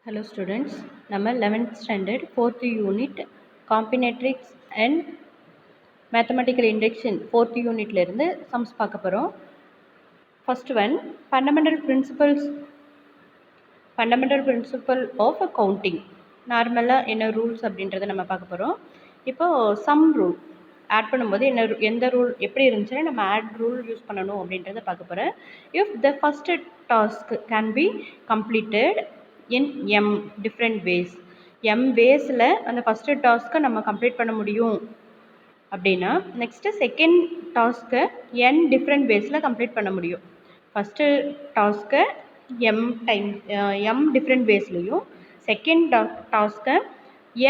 Hello students, நம்ம 11th standard 4th unit combinatorics and mathematical induction 4th unitல இருந்து sums பார்க்க போறோம். First one, fundamental principle of counting. நார்மலா என்ன ரூல்ஸ் அப்படின்றத நம்ம பார்க்க போறோம். இப்போ சம் ரூல் ஆட் பண்ணும்போது எந்த ரூல் எப்படி இருந்துச்சுன்னா நம்ம ஆட் ரூல் யூஸ் பண்ணணும் அப்படின்றத பார்க்க போறோம். If the first task can be completed in m different ways, m waysல அந்த ஃபர்ஸ்ட் டாஸ்க்கை நம்ம கம்ப்ளீட் பண்ண முடியும் அப்படின்னா நெக்ஸ்ட் செகண்ட் டாஸ்க்கை n டிஃப்ரெண்ட் வேஸில் கம்ப்ளீட் பண்ண முடியும். ஃபஸ்ட்டு டாஸ்க்கை m டிஃப்ரெண்ட் வேஸ்லேயும் செகண்ட் டாஸ்க்கை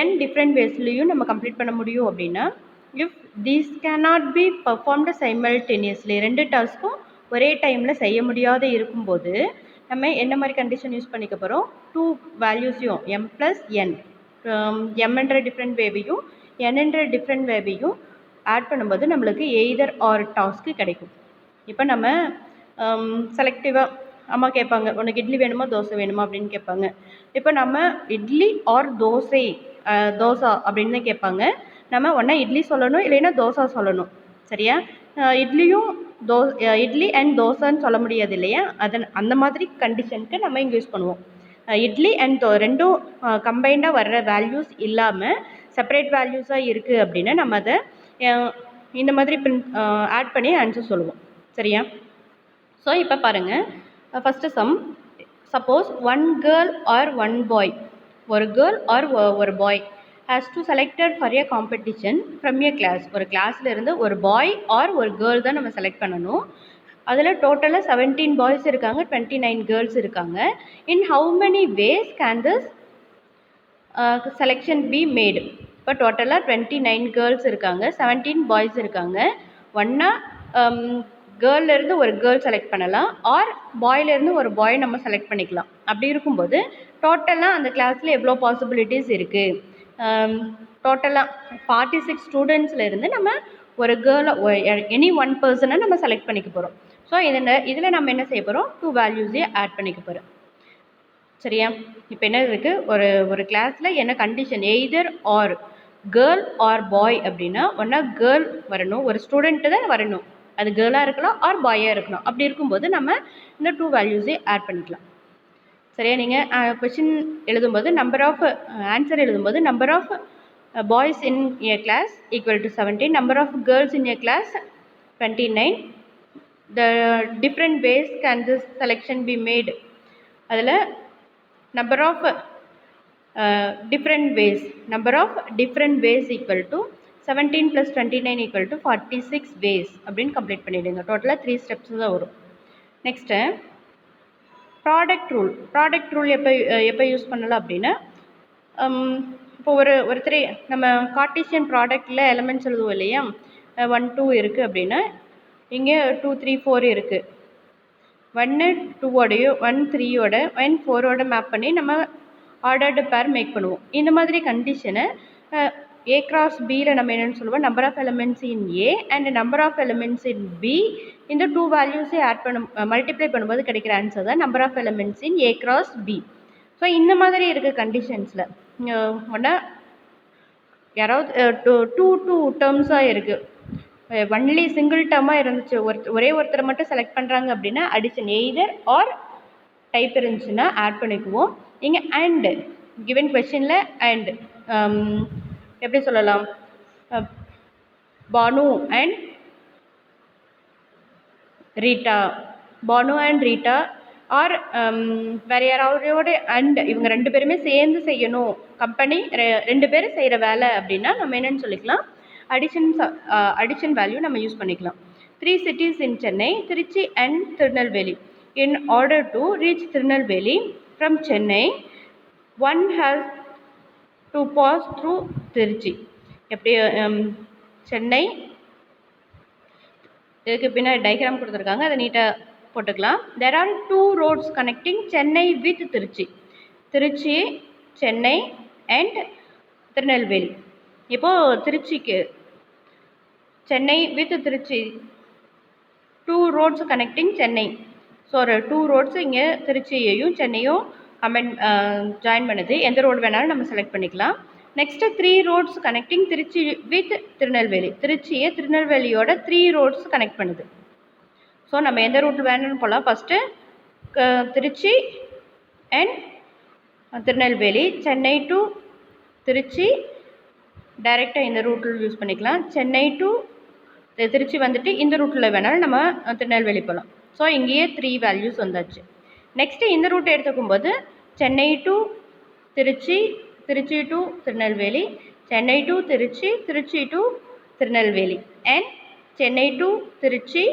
n டிஃப்ரெண்ட் வேஸ்லேயும் நம்ம கம்ப்ளீட் பண்ண முடியும் அப்படின்னா if these cannot be performed simultaneously, ரெண்டு டாஸ்க்கும் ஒரே டைமில் செய்ய முடியாத இருக்கும்போது நம்ம என்ன மாதிரி கண்டிஷன் யூஸ் பண்ணிக்க போகிறோம், டூ வேல்யூஸையும் m + n m என்ற டிஃப்ரெண்ட் வேவையும் n என்ற டிஃப்ரெண்ட் வேவையும் ஆட் பண்ணும்போது நம்மளுக்கு எய்தர் ஆர் டாஸ்க்கு கிடைக்கும். இப்போ நம்ம செலக்டிவாக அம்மா கேட்பாங்க, உனக்கு இட்லி வேணுமா தோசை வேணுமா அப்படின்னு கேட்பாங்க. இப்போ நம்ம இட்லி ஆர் தோசை அப்படின்னு தான் கேட்பாங்க. நம்ம ஒன்றா இட்லி சொல்லணும், இல்லைன்னா தோசை சொல்லணும். சரியா? இட்லி அண்ட் தோசைன்னு சொல்ல முடியாது இல்லையா? அந்த மாதிரி கண்டிஷனுக்கு நம்ம இங்கே யூஸ் பண்ணுவோம். இட்லி அண்ட் ரெண்டும் கம்பைண்டாக வர்ற வேல்யூஸ் இல்லாமல் செப்பரேட் வேல்யூஸாக இருக்குது அப்படின்னா நம்ம அதை இந்த மாதிரி ஆட் பண்ணி ஆன்சர் சொல்லுவோம். சரியா? ஸோ இப்போ பாருங்கள், first sum. Suppose one girl or one boy, ஒரு கேர்ள் ஆர் ஒரு boy has to selected for a competition from a class. ஒரு கிளாஸில் இருந்து ஒரு பாய் ஆர் ஒரு கேர்ள் தான் நம்ம செலக்ட் பண்ணணும். அதில் டோட்டலாக 17 பாய்ஸ் இருக்காங்க, 29 கேர்ள்ஸ் இருக்காங்க. In how many ways can this selection be made? இப்போ டோட்டலாக 29 கேர்ள்ஸ் இருக்காங்க, 17 பாய்ஸ் இருக்காங்க. ஒன்றா கேர்ள்லேருந்து ஒரு கேர்ள் செலக்ட் பண்ணலாம், ஆர் பாய்லேருந்து ஒரு பாய் நம்ம செலக்ட் பண்ணிக்கலாம். அப்படி இருக்கும்போது டோட்டலாக அந்த கிளாஸில் எவ்வளோ பாசிபிலிட்டிஸ் இருக்குது? டோட்டலாக 46 ஸ்டூடெண்ட்ஸ்லேருந்து நம்ம ஒரு கேர்ளை எனி ஒன் பர்சனை நம்ம செலக்ட் பண்ணிக்க போகிறோம். ஸோ இதில் நம்ம என்ன செய்ய போகிறோம், டூ வேல்யூஸே ஆட் பண்ணிக்க போகிறோம். சரியா? இப்போ என்ன இருக்குது, ஒரு கிளாஸில் என்ன condition, either or girl or boy அப்படின்னா ஒன்றா கேர்ள் வரணும், ஒரு ஸ்டூடெண்ட்டு தான் வரணும், அது கேர்ளாக இருக்கலாம் ஆர் பாயாக இருக்கலாம். அப்படி இருக்கும்போது நம்ம இந்த டூ வேல்யூஸே ஆட் பண்ணிக்கலாம். சரியா? நீங்கள் கொஷின் எழுதும்போது ஆன்சர் எழுதும்போது number of boys in a class equal to 17, number of girls in a class 29, the different ways can this selection be made? அதில் number of different ways equal to 17 plus 29 equal to 46 ways அப்படின்னு complete பண்ணிவிடுங்க. டோட்டலாக 3 steps தான் வரும். Next product rule எப்போ use பண்ணலாம் அப்படின்னா, இப்போ ஒருத்தர் நம்ம கார்ட்டீசியன் ப்ராடக்டில் எலமெண்ட்ஸ் எழுதுவோம் இல்லையா, 1 2 இருக்குது அப்படின்னா இங்கே 2 3 4 இருக்குது. 1 2ஓடையும் 1 3ஓட 1 4ஓட மேப் பண்ணி நம்ம ஆர்டர்டு பேர் மேக் பண்ணுவோம். இந்த மாதிரி கண்டிஷனை ஏ கிராஸ் பியில் நம்ம என்னென்னு சொல்லுவோம், number of elements in A and number of elements in B. இந்த டூ வேல்யூஸை மல்டிப்ளை பண்ணும்போது கிடைக்கிற ஆன்சர் தான் number of elements in A cross B. So இந்த மாதிரி இருக்க கண்டிஷன்ஸில் ஒன்றா யாராவது டூ டேர்ம்ஸாக இருக்குது, ஒன்லி சிங்கிள் டேர்மாக இருந்துச்சு, ஒரே ஒருத்தரை மட்டும் செலக்ட் பண்ணுறாங்க அப்படின்னா அடிஷன் எய்தர் ஆர் டைப் இருந்துச்சுன்னா ஆட் பண்ணிக்குவோம். இங்கே அண்ட் கிவன் கொஷனில் அண்ட் எப்படி சொல்லலாம், பானு அண்ட் ரீட்டா ஆர் வேறு யாராவதோட அண்ட் இவங்க ரெண்டு பேருமே சேர்ந்து செய்யணும், கம்பெனி ரெண்டு பேரும் செய்கிற வேலை அப்படின்னா நம்ம என்னென்னு சொல்லிக்கலாம், அடிஷன் வேல்யூ நம்ம யூஸ் பண்ணிக்கலாம். 3 cities in Chennai, Trichy and Tirunelveli. In order to reach Tirunelveli from Chennai, one has to pass through Trichy. எப்படி சென்னை, இதுக்கு பின்னாடி டயக்ராம் கொடுத்துருக்காங்க, அதை நீட்டாக போட்டுக்கலாம். There are 2 roads connecting Chennai with Trichy Chennai and Tirunelveli. இப்போது திருச்சிக்கு Chennai with Trichy 2 roads connecting Chennai. So ஒரு 2 roads இங்கே திருச்சியையும் சென்னையும் ஜாயின் பண்ணுது. எந்த ரோடு வேணாலும் நம்ம செலக்ட் பண்ணிக்கலாம். Next 3 roads connecting Trichy with Tirunelveli. திருச்சியை திருநெல்வேலியோட 3 ரோட்ஸ் கனெக்ட் பண்ணுது. ஸோ நம்ம எந்த ரூட் வேணும்னு போகலாம். First Trichy and Tirunelveli, Chennai to Trichy டைரெக்டாக இந்த ரூட்டில் யூஸ் பண்ணிக்கலாம். சென்னை டு திருச்சி வந்துட்டு இந்த ரூட்டில் வேணாலும் நம்ம திருநெல்வேலி போகலாம். ஸோ இங்கேயே 3 வேல்யூஸ் வந்தாச்சு. நெக்ஸ்ட்டு இந்த ரூட்டை எடுத்துக்கும் போது Chennai to Trichy, Trichy to Tirunelveli, Chennai to Trichy, Trichy to Tirunelveli and Chennai to Trichy,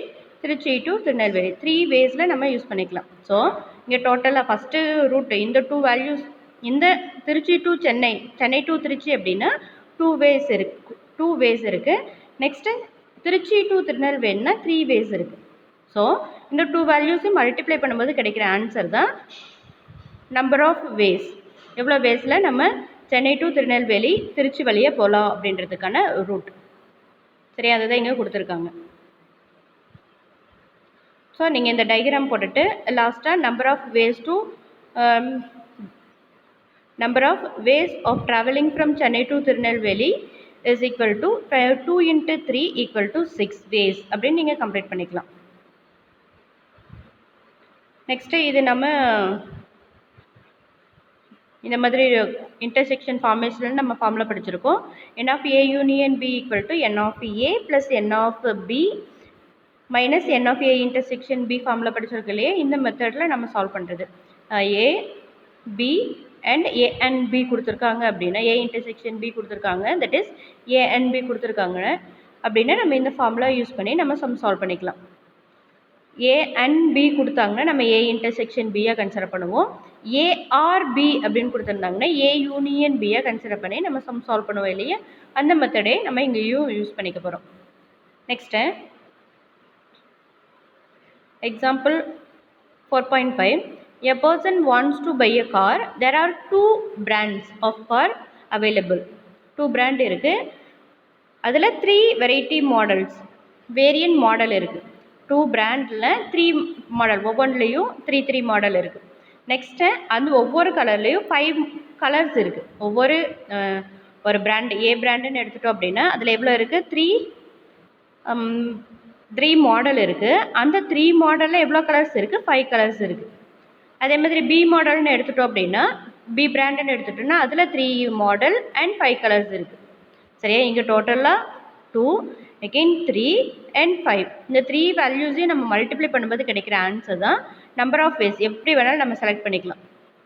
Trichy to Tirunelveli 3 வேஸில் நம்ம யூஸ் பண்ணிக்கலாம். ஸோ இங்கே டோட்டலாக ஃபஸ்ட்டு ரூட்டு இந்த 2 வேல்யூஸ், இந்த திருச்சி டு சென்னை, சென்னை டு திருச்சி அப்படின்னா 2 வேஸ் இருக்குது. நெக்ஸ்ட்டு திருச்சி டு திருநெல்வேலினா 3 வேஸ் இருக்குது. ஸோ இந்த 2 வேல்யூஸையும் மல்டிப்ளை பண்ணும்போது கிடைக்கிற ஆன்சர் தான் நம்பர் ஆஃப் வேஸ். எவ்வளோ வேஸில் நம்ம சென்னை டு திருநெல்வேலி திருச்சி வழியே போகலாம் அப்படின்றதுக்கான ரூட். சரி, அதுதான் இங்கே கொடுத்துருக்காங்க. ஸோ நீங்கள் இந்த டயக்ராம் போட்டுட்டு லாஸ்ட்டாக number of ways of travelling from Chennai to Tirunelveli is equal to 2 × 3 = 6 ways அப்படின்னு நீங்கள் கம்ப்ளீட் பண்ணிக்கலாம். நெக்ஸ்ட்டு இது நம்ம இந்த மாதிரி இன்டர்செக்ஷன் ஃபார்மேஷன் நம்ம ஃபார்முலா படிச்சிருக்கோம். n of a union b equal to n of a plus n of b minus n of a intersection b formula படிச்சிருக்கு இல்லையா? இந்த மெத்தடில் நம்ம சால்வ் பண்ணுறது. a b and a and b கொடுத்துருக்காங்க அப்படின்னா, a intersection b கொடுத்துருக்காங்க, that is a and b கொடுத்துருக்காங்க அப்படின்னா நம்ம இந்த ஃபார்முலா யூஸ் பண்ணி நம்ம சால்வ் பண்ணிக்கலாம். a and b கொடுத்தாங்கன்னா நம்ம a intersection b கன்சிடர் பண்ணுவோம். a or b அப்படின்னு கொடுத்துருந்தாங்கன்னா a union b கன்சிடர் பண்ணி நம்ம சால்வ் பண்ணுவோம் இல்லையா? அந்த மெத்தடே நம்ம இங்கேயும் யூஸ் பண்ணிக்க போகிறோம். Next example 4.5. A person wants to buy a car. There are 2 brands of car available. 2 brand இருக்குது. அதில் 3 வெரைட்டி மாடல்ஸ், வேரியன்ட் மாடல் இருக்குது. 2 பிராண்டில் 3 மாடல், ஒவ்வொன்றுலேயும் 3 மாடல் இருக்குது. நெக்ஸ்ட்டு அந்த ஒவ்வொரு கலர்லேயும் 5 கலர்ஸ் இருக்குது. ஒரு பிராண்ட் ஏ பிராண்டுன்னு எடுத்துட்டோம் அப்படின்னா அதில் எவ்வளோ இருக்குது? 3 மாடல் இருக்குது. அந்த 3 மாடலில் எவ்வளோ கலர்ஸ் இருக்குது? 5 கலர்ஸ் இருக்குது. அதே மாதிரி பி மாடல்னு எடுத்துட்டோம் அப்படின்னா, பி பிராண்டுன்னு எடுத்துட்டோம்னா அதில் 3 மாடல் அண்ட் 5 கலர்ஸ் இருக்குது. சரியா? இங்கே டோட்டலாக 2, அகெயின் 3 அண்ட் 5. இந்த 3 வேல்யூஸையும் நம்ம மல்டிப்ளை பண்ணும்போது கிடைக்கிற ஆன்சர் தான் நம்பர் ஆஃப் வேஸ். எப்படி வேணாலும் நம்ம செலக்ட் பண்ணிக்கலாம்.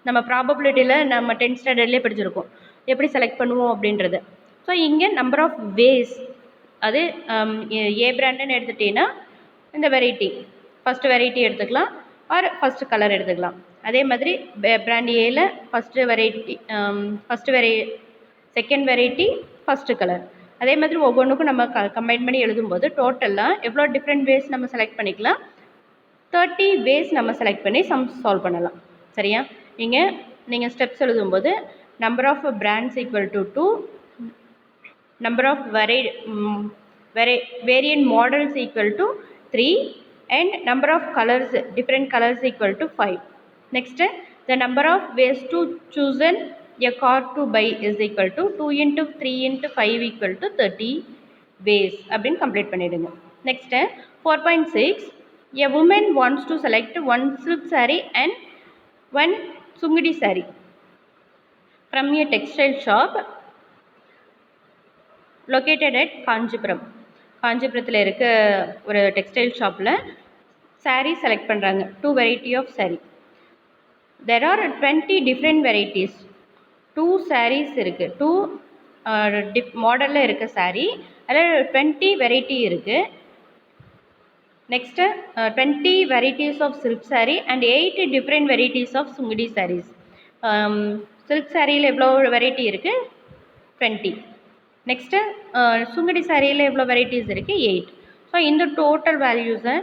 நம்ம ப்ராபபிலிட்டியில் நம்ம 10th ஸ்டாண்டர்ட்லேயே படிச்சிருக்கோம் எப்படி செலக்ட் பண்ணுவோம் அப்படின்றது. ஸோ இங்கே நம்பர் ஆஃப் வேஸ், அது ஏ பிராண்டுன்னு எடுத்துட்டீங்கன்னா இந்த வெரைட்டி, ஃபஸ்ட்டு வெரைட்டி எடுத்துக்கலாம் ஆர் ஃபஸ்ட்டு கலர் எடுத்துக்கலாம். அதே மாதிரி பிராண்ட் ஏல செகண்ட் வெரைட்டி ஃபஸ்ட்டு கலர். அதே மாதிரி ஒவ்வொன்றுக்கும் நம்ம கம்பைன் பண்ணி எழுதும்போது டோட்டலாக எவ்வளோ டிஃப்ரெண்ட் வேஸ் நம்ம செலக்ட் பண்ணிக்கலாம்? 30 வேஸ் நம்ம செலக்ட் பண்ணி சால்வ் பண்ணலாம். சரியா? நீங்கள் ஸ்டெப்ஸ் எழுதும்போது number of brands equal to 2, number of variant models equal to 3 and number of colors, different colors equal to 5. Next, the number of ways to chosen a car to buy is equal to 2 × 3 × 5 equal to 30 ways அப்படின்னு complete பண்ணிடுங்க. Next 4.6. A woman wants to select 1 silk saree and 1 sungudi saree from a textile shop located at Kanchipuram. காஞ்சிபுரத்தில் இருக்க ஒரு textile ஷாப்பில் sari select பண்ணுறாங்க. 2 variety of sari. There are 20 different varieties. 2 saris இருக்குது. 2 மாடலில் இருக்க சாரீ, அதில் 20 வெரைட்டி இருக்குது. Next 20 varieties of silk sari and 8 different varieties of Sungudi saris. Silk சாரியில் எவ்வளோ வெரைட்டி இருக்குது? 20. நெக்ஸ்ட்டு சுங்குடி சாரியில் எவ்வளோ வெரைட்டிஸ் இருக்குது? 8. ஸோ இந்த டோட்டல் வேல்யூஸை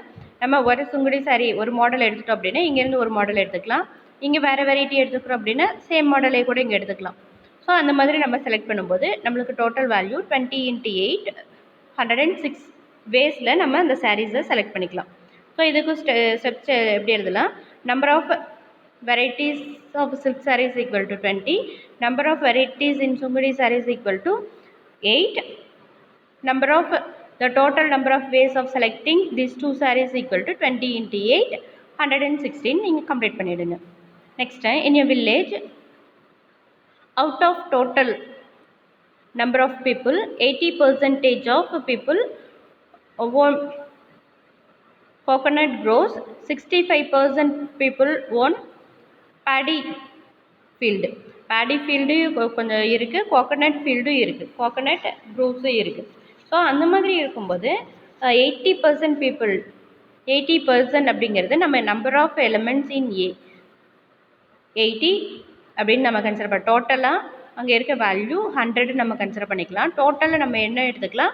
நம்ம ஒரு சுங்குடி சாரி ஒரு மாடல் எடுத்துட்டோம் அப்படின்னா இங்கேருந்து ஒரு மாடல் எடுத்துக்கலாம். இங்கே வேறு வெரைட்டி எடுத்துக்கிறோம் அப்படின்னா சேம் மாடலே கூட இங்கே எடுத்துக்கலாம். ஸோ அந்த மாதிரி நம்ம செலக்ட் பண்ணும்போது நம்மளுக்கு டோட்டல் வேல்யூ 20 × 8 106 வேஸில் நம்ம அந்த சாரீஸை செலக்ட் பண்ணிக்கலாம். ஸோ இதுக்கு ஸ்டெப்ஸ் எப்படி எழுதலாம்? Number of varieties of silk sarees equal to 20, number of varieties in Sungudi sarees equal to 8, number of the total number of ways of selecting these two sarees equal to 20 into 8, 116 நீங்கள் complete பண்ணிடுங்க. Next, in your village, out of total number of people, 80% of people own coconut grows, 65% people own paddy field. paddy field கொஞ்சம் இருக்குது, coconut field இருக்குது, coconut groves இருக்குது. So அந்த மாதிரி இருக்கும்போது 80% people 80% அப்படிங்கிறது நம்ம நம்பர் ஆஃப் எலிமெண்ட்ஸ் இன் ஏ 80 அப்படின்னு நம்ம கன்சிடர் பண்ண டோட்டலாக அங்கே இருக்க வேல்யூ 100 நம்ம கன்சிடர் பண்ணிக்கலாம். டோட்டலில் நம்ம என்ன எடுத்துக்கலாம்,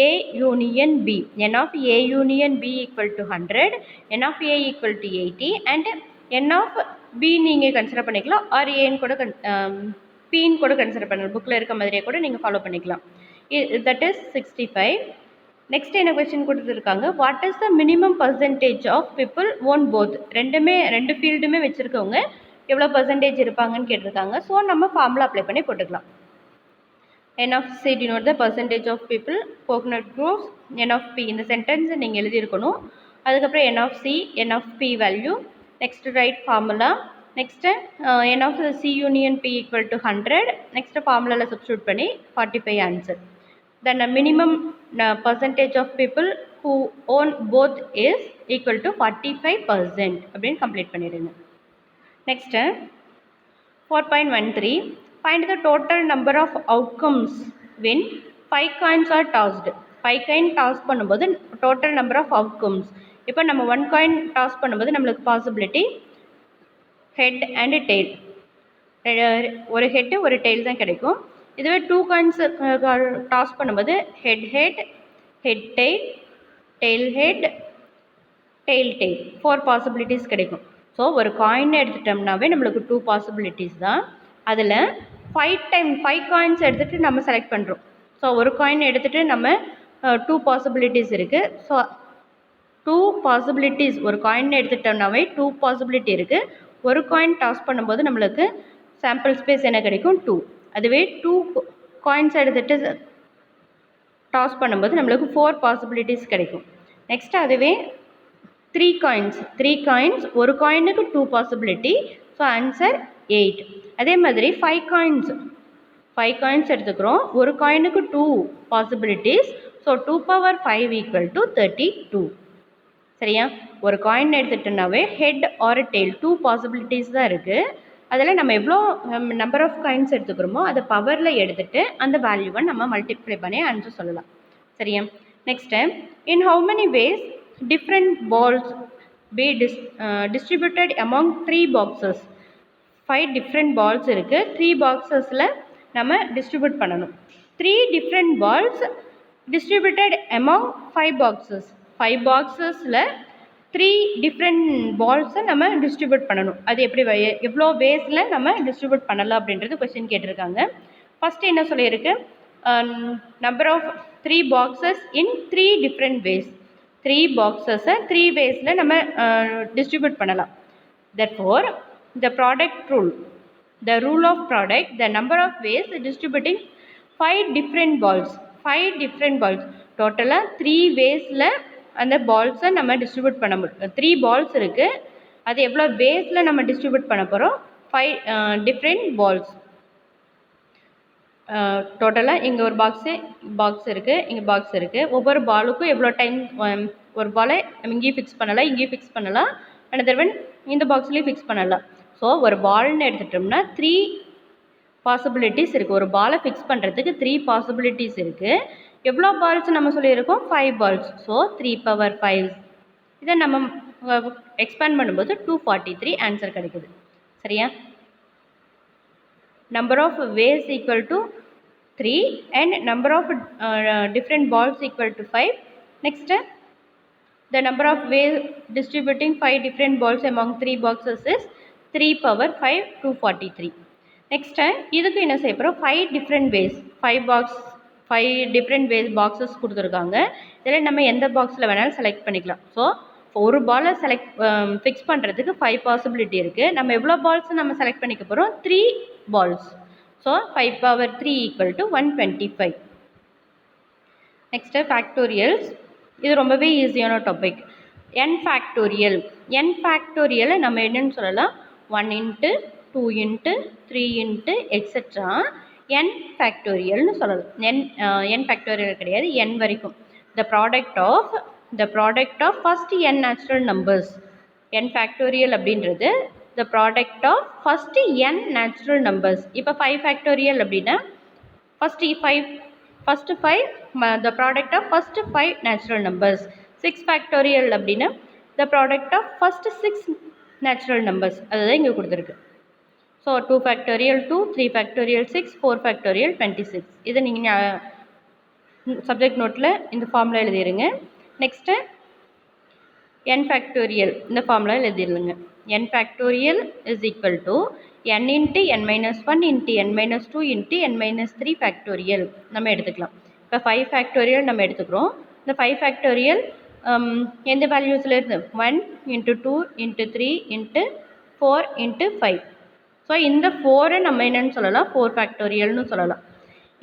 A union B, n of A union B equal to 100, n of A equal to 80 and n of B நீங்கள் கன்சிடர் பண்ணிக்கலாம், ஆர் ஏன்னு கூட பின்னு கூட கன்சிடர் பண்ணலாம். புக்கில் இருக்க மாதிரியே கூட நீங்கள் ஃபாலோ பண்ணிக்கலாம். That is 65. நெக்ஸ்ட் என்ன கொஸ்டின் கொடுத்துருக்காங்க, what is the minimum percentage of people own both. ரெண்டு ஃபீல்டுமே வச்சுருக்கவங்க எவ்வளோ பர்சன்டேஜ் இருப்பாங்கன்னு கேட்டிருக்காங்க. ஸோ நம்ம ஃபார்முலா அப்ளை பண்ணி போட்டுக்கலாம். n of C denote the percentage of people coconut grows, n of P இந்த சென்டென்ஸ் நீங்கள் எழுதியிருக்கணும். அதுக்கப்புறம் n of C, n of P value. Next right formula. Next n of C union P equal to 100. Next ஃபார்முலாவில் substitute பண்ணி 45 answer. Then a minimum percentage of people who own both is equal to 45% அப்படின்னு complete பண்ணிடுங்க. Next, 4.13, find the total number of outcomes when 5 coins are tossed. 5 coin toss பண்ணும்போது total number of outcomes. இப்போ நம்ம 1 coin toss பண்ணும்போது நம்மளுக்கு possibility head and tail. ஒரு head ஒரு tail தான் கிடைக்கும். இதுவே 2 coins டாஸ் பண்ணும்போது head head, head tail, tail head, tail tail, 4 possibilities கிடைக்கும். ஸோ ஒரு காயின் எடுத்துட்டோம்னாவே நம்மளுக்கு 2 பாசிபிலிட்டிஸ் தான். அதில் 5 காயின்ஸ் எடுத்துகிட்டு நம்ம செலக்ட் பண்ணுறோம். ஸோ ஒரு காயின் எடுத்துகிட்டு நம்ம 2 பாசிபிலிட்டிஸ் இருக்குது. ஸோ 2 பாசிபிலிட்டிஸ் ஒரு காயின் எடுத்துட்டோம்னாவே 2 பாசிபிலிட்டி இருக்குது. ஒரு காயின் டாஸ் பண்ணும்போது நம்மளுக்கு சாம்பிள் ஸ்பேஸ் என்ன கிடைக்கும், 2. அதுவே 2 காயின்ஸ் எடுத்துகிட்டு டாஸ் பண்ணும்போது நம்மளுக்கு 4 பாசிபிலிட்டிஸ் கிடைக்கும். நெக்ஸ்ட் அதுவே 3 காயின்ஸ் ஒரு காயினுக்கு 2 பாசிபிலிட்டி. So answer 8. அதே மாதிரி 5 காயின்ஸ் எடுத்துக்கிறோம், ஒரு காயினுக்கு 2 possibilities. So 2 power 5 equal to 32. சரியா, ஒரு காயின் எடுத்துட்டோம்னாவே ஹெட் ஆர் டெய்ல் 2 பாசிபிலிட்டிஸ் தான் இருக்குது. அதில் நம்ம எவ்வளோ நம்பர் ஆஃப் காயின்ஸ் எடுத்துக்கிறோமோ அதை பவரில் எடுத்துகிட்டு அந்த வேல்யூவை நம்ம மல்டிப்ளை பண்ணி ஆன்சர் சொல்லலாம். சரியா, next in how many ways different balls be distributed among 3 boxes. 5 different balls இருக்குது, 3 boxesல நம்ம டிஸ்ட்ரிபியூட் பண்ணணும். 3 different balls distributed among 5 boxes. 5 boxesல 3 டிஃப்ரெண்ட் பால்ஸை நம்ம டிஸ்ட்ரிபியூட் பண்ணணும். அது எப்படி எவ்வளோ வேஸில் நம்ம டிஸ்ட்ரிபியூட் பண்ணலாம் அப்படின்றது கொஸ்டின் கேட்டிருக்காங்க. ஃபஸ்ட்டு என்ன சொல்லியிருக்கு, number of 3 boxes in 3 different ways. 3 boxesஸை 3 வேஸில் நம்ம டிஸ்ட்ரிபியூட் பண்ணலாம். therefore the product rule, the rule of product, the number of ways distributing 5 different balls. டோட்டலாக 3 வேஸில் அந்த பால்ஸை நம்ம டிஸ்ட்ரிபியூட் பண்ண முடியும். 3 பால்ஸ் இருக்குது, அது எவ்வளோ வேஸில் நம்ம டிஸ்ட்ரிபியூட் பண்ண போகிறோம், 5 டிஃப்ரெண்ட் பால்ஸ். டோட்டலாக இங்கே ஒரு பாக்ஸ் இருக்குது, இங்கே பாக்ஸ் இருக்குது. ஒவ்வொரு பாலுக்கும் எவ்வளோ டைம், ஒரு பாலை நம்ம இங்கேயும் ஃபிக்ஸ் பண்ணலாம், இங்கேயும் ஃபிக்ஸ் பண்ணலாம், another one இந்த பாக்ஸ்லேயும் ஃபிக்ஸ் பண்ணலாம். ஸோ ஒரு பால்னு எடுத்துட்டோம்னா 3 பாசிபிலிட்டிஸ் இருக்குது. ஒரு பாலை ஃபிக்ஸ் பண்ணுறதுக்கு 3 பாசிபிலிட்டிஸ் இருக்குது. எவ்வளோ பால்ஸ் நம்ம சொல்லியிருக்கோம், 5 பால்ஸ். ஸோ 3 power 5 இதை நம்ம எக்ஸ்பேண்ட் பண்ணும்போது 243 ஆன்சர் கிடைக்குது. சரியா, number of ways equal to 3 and number of different balls equal to 5. Next, the number of ways distributing 5 different balls among 3 boxes is 3 power 5, 243. Next, இதுக்கு என்ன செய்ய போகிறோம், 5 different ways, 5 different ways boxes கொடுத்துருக்காங்க. இதில் நம்ம எந்த பாக்ஸில் வேணாலும் செலக்ட் பண்ணிக்கலாம். ஸோ ஒரு பாலை ஃபிக்ஸ் பண்ணுறதுக்கு 5 பாசிபிலிட்டி இருக்குது. நம்ம எவ்வளோ பால்ஸ் நம்ம செலக்ட் பண்ணிக்க போகிறோம்? 3 balls. So 5 power 3 equal to 125. Next factorials. இது ரொம்பவே ஈஸியான டாபிக். n factorial. n ஃபேக்டோரியலை நம்ம என்னென்னு சொல்லலாம்? 1 into 2 into 3 into etcetera n ஃபேக்டோரியல்னு சொல்லலாம். n ஃபேக்டோரியல் கிடையாது, n வரைக்கும். the product of first n natural numbers. n factorial அப்படின்றது the product of first n natural numbers. இப்போ 5 ஃபேக்டோரியல் அப்படின்னா first 5 the product of first 5 natural numbers. 6 factorial அப்படின்னா the product of first 6 natural numbers. அதுதான் இங்கே கொடுத்துருக்கு. So 2 factorial 2, 3 factorial 6, 4 factorial 26. இதை நீங்கள் subject நோட்டில் இந்த ஃபார்முலா எழுதிடுங்க. நெக்ஸ்ட்டு n ஃபேக்டோரியல் இந்த ஃபார்முலா எழுதிடுங்க. n factorial is equal to n into n minus 1 into n minus 2 into n minus 3 factorial நம்ம எடுத்துக்கலாம். இப்போ 5 ஃபேக்டோரியல் நம்ம எடுத்துக்கிறோம். இந்த 5 ஃபேக்டோரியல் எந்த வேல்யூஸில் இருந்து 1 into 2 into 3 into 4 into 5. So இந்த 4 நம்ம என்னென்னு சொல்லலாம்? 4 ஃபேக்டோரியல்னு சொல்லலாம்.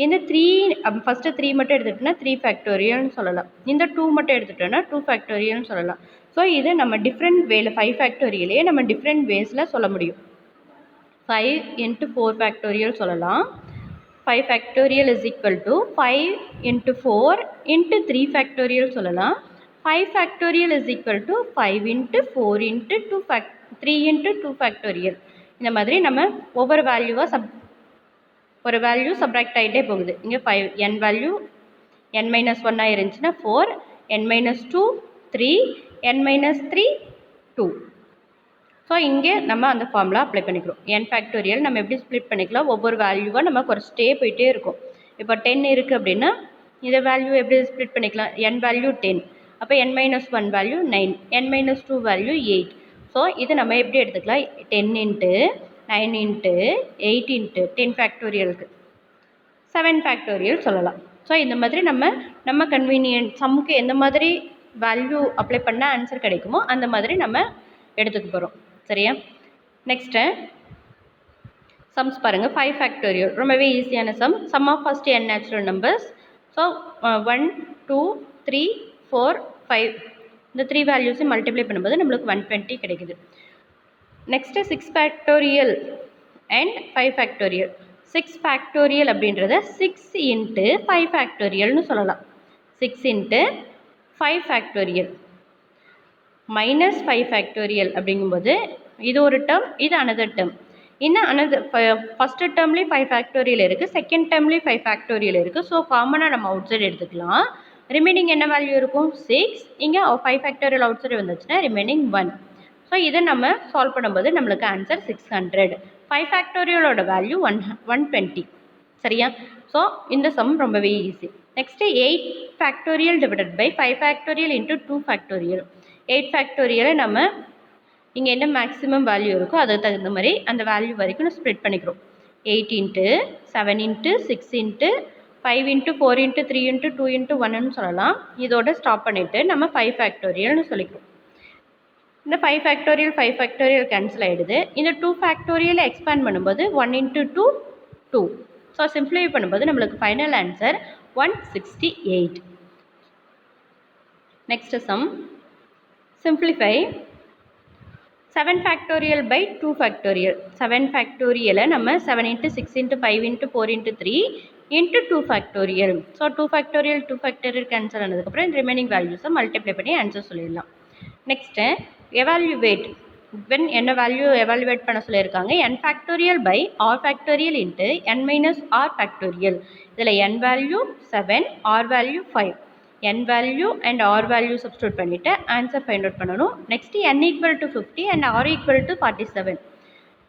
இந்த 3 ஃபஸ்ட்டு 3 மட்டும் எடுத்துகிட்டோன்னா 3 ஃபேக்டோரியல்னு சொல்லலாம். இந்த 2 மட்டும் எடுத்துகிட்டோன்னா 2 ஃபேக்டோரியல்னு சொல்லலாம். ஸோ இது நம்ம டிஃப்ரெண்ட் வேல 5 ஃபேக்டோரியலே நம்ம டிஃப்ரெண்ட் வேஸில் சொல்ல முடியும். 5 இன்ட்டு 4 ஃபேக்டோரியல் சொல்லலாம். 5 factorial is equal to 5 into 4 into 3 factorial சொல்லலாம். 5 factorial is equal to 5 into 4 into 3 into 2 factorial. இந்த மாதிரி நம்ம ஒவ்வொரு வேல்யூவாக ஒரு வேல்யூ சப்ராக்ட் ஆகிட்டே போகுது. இங்கே 5 n வேல்யூ n மைனஸ் 1 இருந்துச்சுன்னா 4, n minus 2 3, n minus 3 2. So இங்கே நம்ம அந்த ஃபார்முலா அப்ளை பண்ணிக்கிறோம். n ஃபேக்டோரியல் நம்ம எப்படி ஸ்ப்ளிட் பண்ணிக்கலாம்? ஒவ்வொரு வேல்யூவாக நம்ம குறைச்சிட்டே போயிட்டே இருக்கும். இப்போ 10 இருக்குது அப்படின்னா இந்த வேல்யூ எப்படி ஸ்ப்ளிட் பண்ணிக்கலாம்? n வேல்யூ 10, அப்போ n minus 1 value 9, n minus 2 value 8. So இது நம்ம எப்படி எடுத்துக்கலாம்? 10 இன்ட்டு 9 இன்ட்டு 8 இன்ட்டு 10 ஃபேக்டோரியலுக்கு 7 ஃபேக்டோரியல் சொல்லலாம். ஸோ இந்த மாதிரி நம்ம கன்வீனியன்ட் சம்முக்கு எந்த மாதிரி வேல்யூ அப்ளை பண்ணால் ஆன்சர் கிடைக்குமோ அந்த மாதிரி நம்ம எடுத்துக்க போகிறோம். சரியா? நெக்ஸ்ட்டு சம்ஸ் பாருங்கள். 5 ஃபேக்டோரியல் ரொம்பவே ஈஸியான sum of first n natural numbers. So 1 2 3 4 5 இந்த 3 வேல்யூஸையும் மல்டிப்ளை பண்ணும்போது நம்மளுக்கு 120 கிடைக்குது. Next 6 factorial and 5 factorial. 6 factorial அப்படின்றத 6 இன்ட்டு 5 ஃபேக்டோரியல்னு சொல்லலாம். 6 இன்ட்டு 5 ஃபேக்டோரியல் மைனஸ் 5 ஃபேக்டோரியல் அப்படிங்கும்போது இது ஒரு டேர்ம், இது அனதர் டேர்ம். இன்னும் ஃபஸ்ட்டு டேர்ம்லேயே 5 ஃபேக்டோரியல் இருக்குது, செகண்ட் டேர்ம்லேயே 5 ஃபேக்டோரியல் இருக்குது. ஸோ காமனாக நம்ம அவுட் சைடு எடுத்துக்கலாம். ரிமைனிங் என்ன வேல்யூ இருக்கும்? 6. இங்கே 5 ஃபேக்டோரியல் அவுட் சைடு வந்துச்சுன்னா ரிமைனிங் 1. ஸோ இதை நம்ம சால்வ் பண்ணும்போது நம்மளுக்கு ஆன்சர் 600. 5 ஃபேக்டோரியலோட வேல்யூ 120. சரியா? ஸோ இந்த சம் ரொம்பவே easy. Next 8 factorial divided by 5 factorial into 2 factorial. 8 ஃபேக்டோரியலை நம்ம இங்கே என்ன மேக்ஸிமம் வேல்யூ இருக்கோ அதுக்கு தகுந்த மாதிரி அந்த வேல்யூ வரைக்கும் நம்ம ஸ்ப்ளிட் பண்ணிக்கிறோம். 8 into 7 into 6 into 5 into 4 into 3 into 2 into 1ன்னு சொல்லலாம். இதோட ஸ்டாப் பண்ணிவிட்டு நம்ம 5 ஃபேக்டோரியல்னு சொல்லிக்கிறோம். இந்த 5 ஃபேக்டோரியல் கேன்சல் ஆகிடுது. இந்த 2 ஃபேக்டோரியலை எக்ஸ்பேண்ட் பண்ணும்போது 1 இன்ட்டு 2 2. ஸோ சிம்ப்ளிஃபை பண்ணும்போது நம்மளுக்கு final answer 168. Next sum simplify 7 factorial by 2 factorial. 7 ஃபேக்டோரியலை நம்ம 7 into 6 into 5 into 4 into 3 into 2 factorial. So 2 factorial cancel ஆனதுக்கப்புறம் ரிமைனிங் வேல்யூஸை மல்டிப்ளை பண்ணி ஆன்சர் சொல்லிடலாம். Next evaluate. வென் என்ன வேல்யூ எவால்யூவேட் பண்ண சொல்லியிருக்காங்க? n factorial by r factorial into n minus r factorial. இதில் n value 7, r value 5. n value and r value substitute பண்ணிவிட்டு answer find out பண்ணணும். Next n equal to 50 and r equal to 47.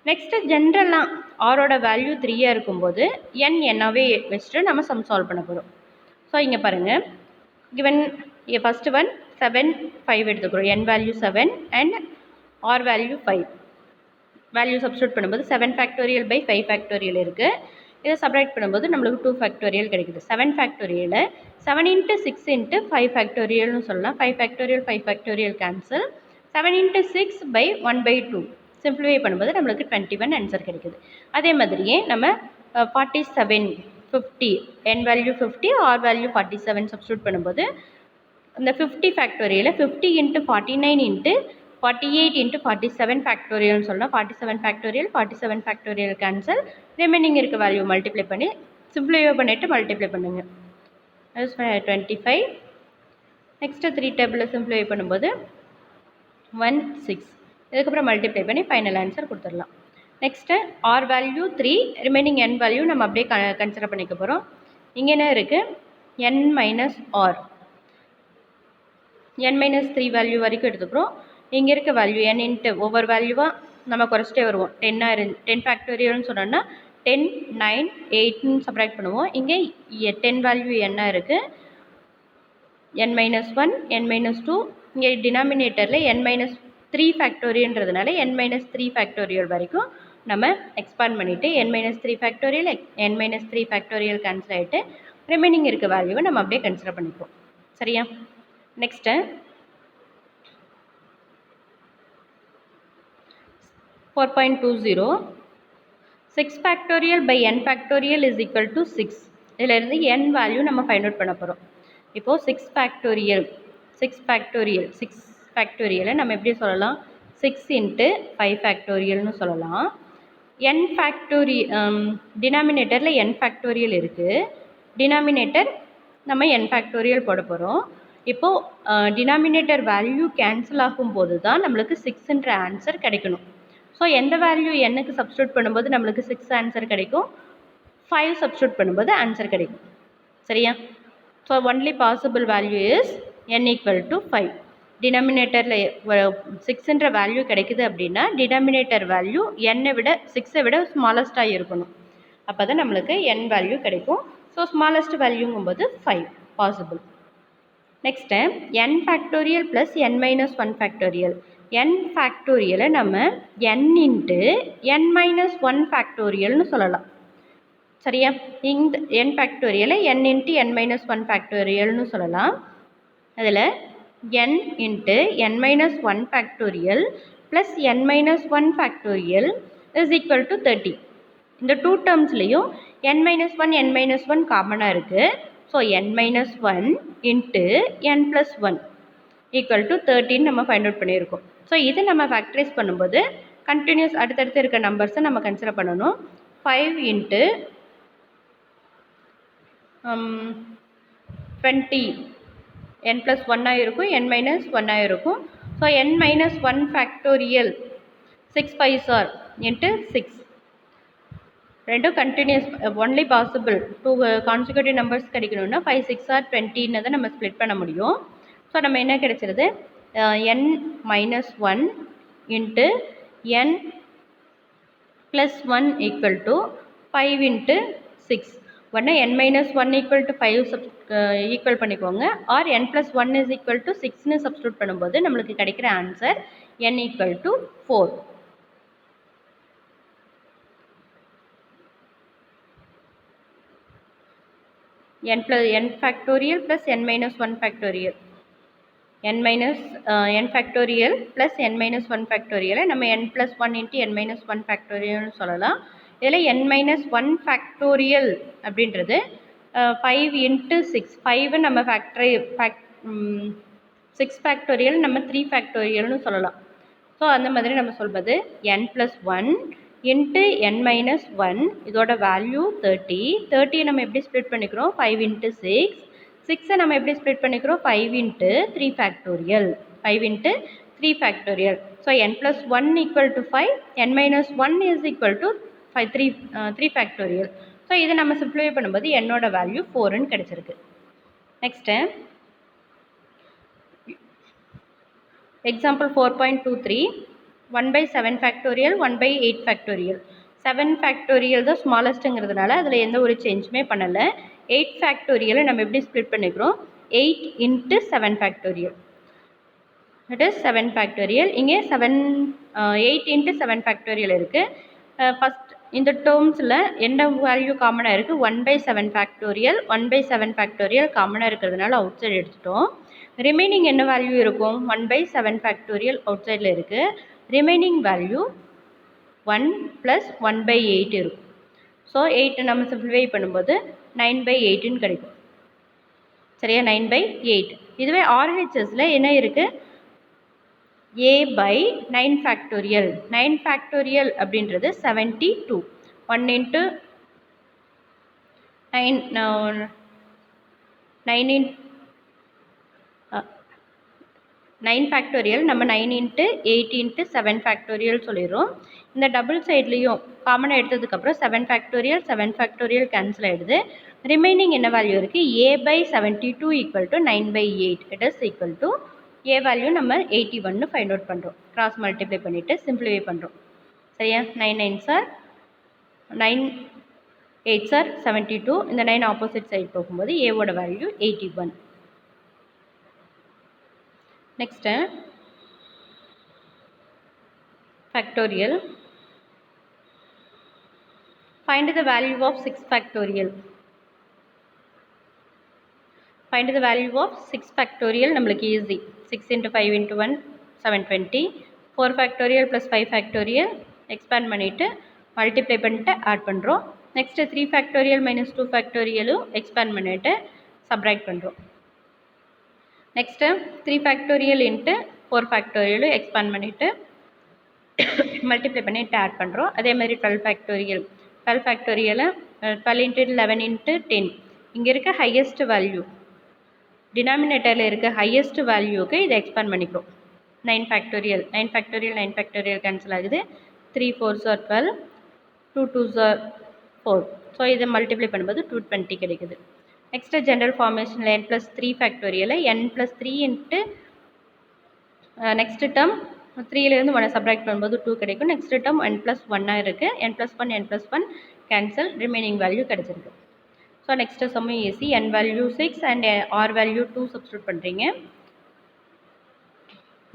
Next ஜென்ரலாக ஆரோட value 3யாக இருக்கும்போது என்னாவே வச்சுட்டு நம்ம some solve பண்ண போகிறோம். ஸோ இங்கே பாருங்கள், கிவன் ஃபஸ்ட்டு ஒன் 7 5 எடுத்துக்கிறோம். n value 7 and r value 5. Value substitute பண்ணும்போது 7 ஃபேக்டோரியல் பை 5 ஃபேக்டோரியல் இருக்குது. இதை சப்ராக்ட் பண்ணும்போது நம்மளுக்கு 2 ஃபேக்டோரியல் கிடைக்குது. 7 ஃபேக்டோரியலை 7 இன்ட்டு 6 இன்ட்டு 5 ஃபேக்டோரியல்னு சொல்லலாம். 5 factorial 5 factorial cancel. 7 into 6 by 1/2 simplify பண்ணும்போது நம்மளுக்கு 21 ஆன்சர் கிடைக்குது. அதே மாதிரியே நம்ம 47 50 n value 50 R value 47 substitute பண்ணும்போது இந்த 50 ஃபேக்டோரியலை 50 இன்ட்டு 49 இன்ட்டு 48 இன்ட்டு 47 ஃபேக்டோரியல்னு சொல்லலாம். 47 ஃபேக்டோரியல் 47 ஃபேக்டோரியல் கேன்சல். ரிமைனிங் இருக்க வேல்யூ மல்டிப்ளை பண்ணி சிம்பிளிஃபை பண்ணிவிட்டு மல்டிப்ளை பண்ணுங்கள். 25. நெக்ஸ்ட்டு 3 டேபிளில் சிம்பிளிஃபை பண்ணும்போது 16. இதுக்கப்புறம் மல்டிப்ளை பண்ணி ஃபைனல் ஆன்சர் கொடுத்துடலாம். Next R value 3, remaining n value நம்ம அப்படியே கன்சிடர் பண்ணிக்க போகிறோம். இங்கே என்ன இருக்குது, n minus R, n minus 3 value வரைக்கும் எடுத்துக்கிறோம். இங்கே இருக்க வேல்யூ n இன்ட்டு ஒவ்வொரு வேல்யூவாக நம்ம குறைச்சிட்டே வருவோம். 10 ஃபேக்டோரியல்னு சொன்னோன்னா 10 9 8ன்னு சப்ராக்ட் பண்ணுவோம். இங்கே 10 வேல்யூ என்ன இருக்குது, n மைனஸ் 1 n மைனஸ் 2, இங்கே டினாமினேட்டரில் n மைனஸ் 3 ஃபேக்டோரியல்ன்றதுனால n மைனஸ் 3 ஃபேக்டோரியல் வரைக்கும் நம்ம எக்ஸ்பாண்ட் பண்ணிவிட்டு n minus 3 factorial n minus 3 factorial cancel ஆகிட்டு ரிமைனிங் இருக்க வேல்யூவை நம்ம அப்படியே கன்சிடர் பண்ணிப்போம். சரியா? Next 4.20 6 factorial by n factorial is equal to 6. இதிலிருந்து n வேல்யூ நம்ம ஃபைண்ட் அவுட் பண்ண போகிறோம். இப்போது 6 ஃபேக்டோரியலை நம்ம எப்படி சொல்லலாம், 6 இன்ட்டு 5 ஃபேக்டோரியல்னு சொல்லலாம். n ஃபேக்டோரியல் டினாமினேட்டரில் n ஃபேக்டோரியல் இருக்குது. டினாமினேட்டர் நம்ம n ஃபேக்டோரியல் போட போகிறோம். இப்போது டினாமினேட்டர் வேல்யூ கேன்சல் ஆகும்போது தான் நம்மளுக்கு 6ன்ற ஆன்சர் கிடைக்கணும். ஸோ எந்த வேல்யூ என்னுக்கு சப்ஸ்டியூட் பண்ணும்போது நம்மளுக்கு 6 ஆன்சர் கிடைக்கும், 5 சப்ஸ்டியூட் பண்ணும்போது ஆன்சர் கிடைக்கும். சரியா? So only possible value is n equal to 5. டினாமினேட்டரில் 6ன்ற வேல்யூ கிடைக்குது அப்படின்னா டினாமினேட்டர் வேல்யூ n-ஐ விட 6-ஐ விட ஸ்மாலஸ்ட்டாக இருக்கணும். அப்போ தான் நம்மளுக்கு n வேல்யூ கிடைக்கும். ஸோ ஸ்மாலஸ்ட் வேல்யூங்கும்போது 5 possible. Next n factorial plus n minus 1 factorial. n ஃபேக்டோரியலை நம்ம n இன்ட்டு n மைனஸ் 1 ஃபேக்டோரியல்னு சொல்லலாம். சரியா? இந்த n ஃபேக்டோரியலை n இன்ட்டு n மைனஸ் 1 ஃபேக்டோரியல்னு சொல்லலாம். அதில் n into n minus 1 factorial plus n minus 1 factorial is equal to 30. இந்த 2 டேர்ம்ஸ்லேயும் n மைனஸ் 1 n மைனஸ் 1 காமனாக இருக்குது. So n minus 1 into n plus 1 equal to 13 நம்ம ஃபைண்ட் அவுட் பண்ணியிருக்கோம். ஸோ இது நம்ம ஃபேக்டரைஸ் பண்ணும்போது கண்டினியூஸ் அடுத்தடுத்து இருக்க நம்பர்ஸை நம்ம கன்சிடர் பண்ணணும். 5 இன்ட்டு 20 n ப்ளஸ் 1ஆக இருக்கும், n மைனஸ் 1ஆக இருக்கும். So n minus 1 factorial 6 5s are into 6. ரெண்டும் continuous only possible. 2 consecutive numbers கிடைக்கணும்னா 5 6 ஆர் 20ன்னு தான் நம்ம ஸ்ப்ளிட் பண்ண முடியும். ஸோ நம்ம என்ன கிடைச்சிருது, n minus 1 into n plus 1 equal to 5 into 6. உடனே n minus 1 equal to 5 equal பண்ணிக்கோங்க. Or n plus 1 is equal to 6ன்னு சப்ஸ்டியூட் பண்ணும்போது நம்மளுக்கு கிடைக்கிற answer n equal to 4. n factorial plus n minus 1 factorial, n factorial plus n minus 1 ஃபேக்டோரியலை நம்ம n plus 1 into n minus 1 ஃபேக்டோரியல்னு சொல்லலாம். இதில் n மைனஸ் 1 ஃபேக்டோரியல் அப்படின்றது 5 இன்ட்டு 6. 5 நம்ம 6 ஃபேக்டோரியல் நம்ம 3 ஃபேக்டோரியல்னு சொல்லலாம். ஸோ அந்த மாதிரி நம்ம சொல்வது n plus 1 into n minus 1, இதோட வேல்யூ 30. 30 நம்ம எப்படி ஸ்ப்ளிட் பண்ணிக்கிறோம், 5 இன்ட்டு 6. 6 நம்ம எப்படி ஸ்ப்ளிட் பண்ணிக்கிறோம், 5 into 3 factorial. 5 into 3 factorial. So n plus 1 equal to 5, n minus 1 is equal to 3 factorial. So இதை நம்ம சிம்பிளிஃபை பண்ணும்போது என்னோட வேல்யூ 4ன்னு கிடச்சிருக்கு. Next example 4.23 1/7 factorial 1/8 factorial. 7 factorial தான் ஸ்மாலஸ்ட்டுங்கிறதுனால அதில் எந்த ஒரு சேஞ்சுமே பண்ணலை. 8 ஃபேக்டோரியலை நம்ம எப்படி ஸ்ப்ளிட் பண்ணிக்கிறோம், 8 into 7 factorial, it is 7 factorial. இங்கே 8 இன்ட்டு 7 ஃபேக்டோரியல் இருக்குது. ஃபஸ்ட் இந்த டேர்ம்ஸில் என்ன வேல்யூ காமனாக இருக்குது? 1/7 ஃபேக்டோரியல் 1/7 ஃபேக்டோரியல் காமனாக இருக்கிறதுனால அவுட் சைடு எடுத்துட்டோம். ரிமைனிங் என்ன வேல்யூ இருக்கும்? 1/7 ஃபேக்டோரியல் அவுட் சைடில் இருக்குது. ரிமைனிங் வேல்யூ 1 + 1/8 இருக்கும். ஸோ 8 நம்ம சிம்பிளிஃபை பண்ணும்போது 9/8ன்னு கிடைக்கும். சரியா? 9/8. இதுவே RHSல என்ன இருக்குது? a/9 factorial. 9 ஃபேக்டோரியல் அப்படின்றது 72. 1 × 9 9 ஃபேக்டோரியல் நம்ம 9 × 8 × 7 ஃபேக்டோரியல் சொல்லிடுறோம். இந்த டபுள் சைட்லேயும் காமனாக எடுத்ததுக்கப்புறம் 7 ஃபேக்டோரியல் கேன்சல் ஆகிடுது. ரிமைனிங் என்ன வேல்யூ இருக்குது? a/72 = 9/8. It is equal to a value நம்ம 81 ஃபைண்ட் அவுட் பண்ணுறோம். கிராஸ் மல்டிப்ளை பண்ணிவிட்டு சிம்பிளிஃபை பண்ணுறோம். சரியா? 9 9s are 9 8s are 72. இந்த 9 ஆப்போசிட் சைட் போகும்போது ஏவோட value 81. Next factorial. Find the value of 6 factorial. Find the value of 6 factorial. நம்மளுக்கு easy. 6 × 5 × 1 720. 4 factorial plus 5 factorial expand பண்ணிட்டு மல்டிப்ளை பண்ணிட்டு ஆட் பண்ணுறோம். Next 3 factorial minus 2 factorial expand பண்ணிட்டு subtract பண்ணுறோம். Next 3 factorial into 4 factorial expand பண்ணிட்டு multiply பண்ணிட்டு add பண்ணுறோம். அதே மாதிரி 12 factorial 12 ஃபேக்டோரியலை 12 × 11 × 10. இங்கே இருக்க ஹையஸ்ட் வேல்யூ டினாமினேட்டரில் இருக்க ஹையஸ்ட் வேல்யூக்கு இதை எக்ஸ்பேண்ட் பண்ணிக்கிறோம். 9 ஃபேக்டோரியல் 9 ஃபேக்டோரியல் 9 ஃபேக்டோரியல் கேன்சல் ஆகுது. 3 4s are 12, 2 2s are 4. So இதை மல்டிப்ளை பண்ணும்போது 220 கிடைக்குது. நெக்ஸ்ட்டு ஜென்ரல் ஃபார்மேஷனில் n + 3 ஃபேக்டோரியலை n + 3 இன்ட்டு நெக்ஸ்ட் டேர்ம் 3லேருந்து 1 சப்ராக்ட் பண்ணும்போது 2 கிடைக்கும். நெக்ஸ்ட் டேர்ம் n + 1 இருக்குது. n + 1 n + 1 cancel. Remaining value கிடச்சிருக்கு. So next sum easy. n வேல்யூ 6 அண்ட் r வேல்யூ 2 சப்ஸ்டியூட் பண்ணுறீங்க.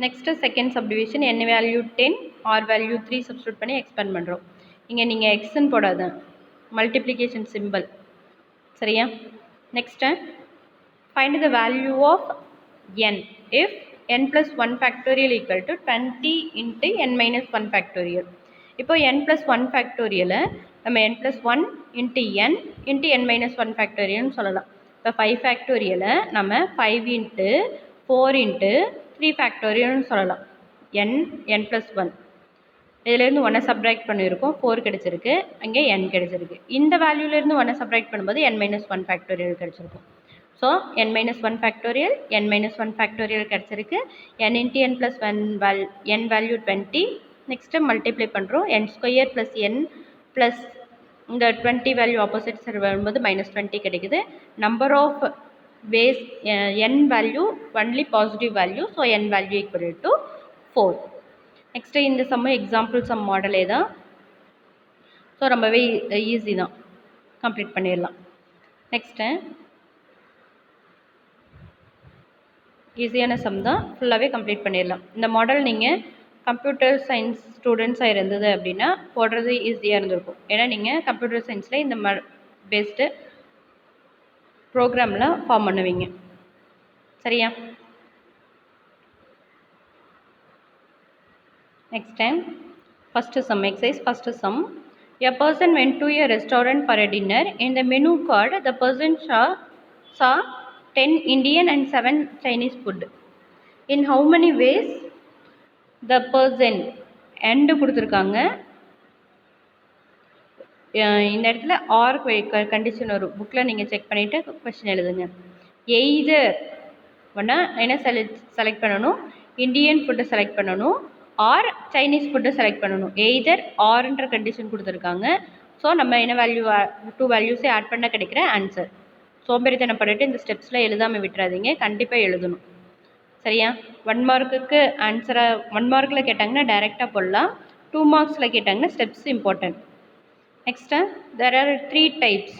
Next second subdivision n value 10 r value 3 substitute பண்ணி expand பண்ணுறோம். இங்கே நீங்கள் எக்ஸ்ன்னு போடாத, மல்டிப்ளிகேஷன் சிம்பிள். சரியா? Next find the value of n if n + 1 factorial equal to 20 into n minus 1 factorial. இப்போ n + 1 ஃபேக்டோரியலை நம்ம n + 1 into n into n minus 1 ஃபேக்டோரியல்னு சொல்லலாம். இப்போ 5 ஃபேக்டோரியலை நம்ம 5 into 4 into 3 ஃபேக்டோரியல்னு சொல்லலாம். n + 1 இதிலேருந்து 1 சப்ராக்ட் பண்ணியிருக்கோம். 4 கிடச்சிருக்கு. அங்கே n கிடச்சிருக்கு. இந்த வேல்யூலேருந்து 1 சப்ராக்ட் பண்ணும்போது n - 1 ஃபேக்டோரியல் கிடச்சிருக்கும். So n - 1 factorial n - 1 factorial கிடச்சிருக்கு. n × n + 1 n value 20. Next multiply பண்ணுறோம். n² + n ப்ளஸ் இந்த 20 வேல்யூ ஆப்போசிட் சைடு வரும்போது -20 கிடைக்குது. Number of ways n value only positive value. So n value equal to 4. Next இந்த sum example some மாடலே தான். So ரொம்பவே easy தான், complete பண்ணிடலாம். Next ஈஸியான சம் தான், ஃபுல்லாகவே கம்ப்ளீட் பண்ணிடலாம். இந்த மாடல் நீங்கள் கம்ப்யூட்டர் சயின்ஸ் ஸ்டூடெண்ட்ஸாக இருந்தது அப்படின்னா போடுறது ஈஸியாக இருந்திருக்கும். ஏன்னா நீங்கள் கம்ப்யூட்டர் சயின்ஸில் இந்த பேஸ்டு ப்ரோக்ராமில் ஃபார்ம் பண்ணுவீங்க. சரியா? Next time first some exercise. First some. A person went to a restaurant for a dinner. In the menu card, the person saw 10 Indian and 7 Chinese food. In how many ways the person and கொடுத்துருக்காங்க. இந்த இடத்துல R condition வரும். புக்கில் நீங்கள் check பண்ணிவிட்டு question எழுதுங்க. Either ஒன்றா என்ன செலக்ட் பண்ணணும், இந்தியன் ஃபுட்டை செலக்ட் பண்ணணும், ஆர் சைனீஸ் ஃபுட்டை செலக்ட் பண்ணணும். எய்தர் ஆர்ன்ற கண்டிஷன் கொடுத்துருக்காங்க. ஸோ நம்ம என்ன வேல்யூ 2 வேல்யூஸே ஆட் பண்ண கிடைக்கிற ஆன்சர். சோம்பேறித்தனம் பண்ணிட்டு இந்த ஸ்டெப்ஸில் எழுதாமல் விட்டுறாதீங்க, கண்டிப்பாக எழுதணும். சரியா? 1 மார்க்குக்கு ஆன்சராக 1 மார்க்கில் கேட்டாங்கன்னா டைரெக்டாக போடலாம். 2 மார்க்ஸில் கேட்டாங்கன்னா steps important. Next there are 2 types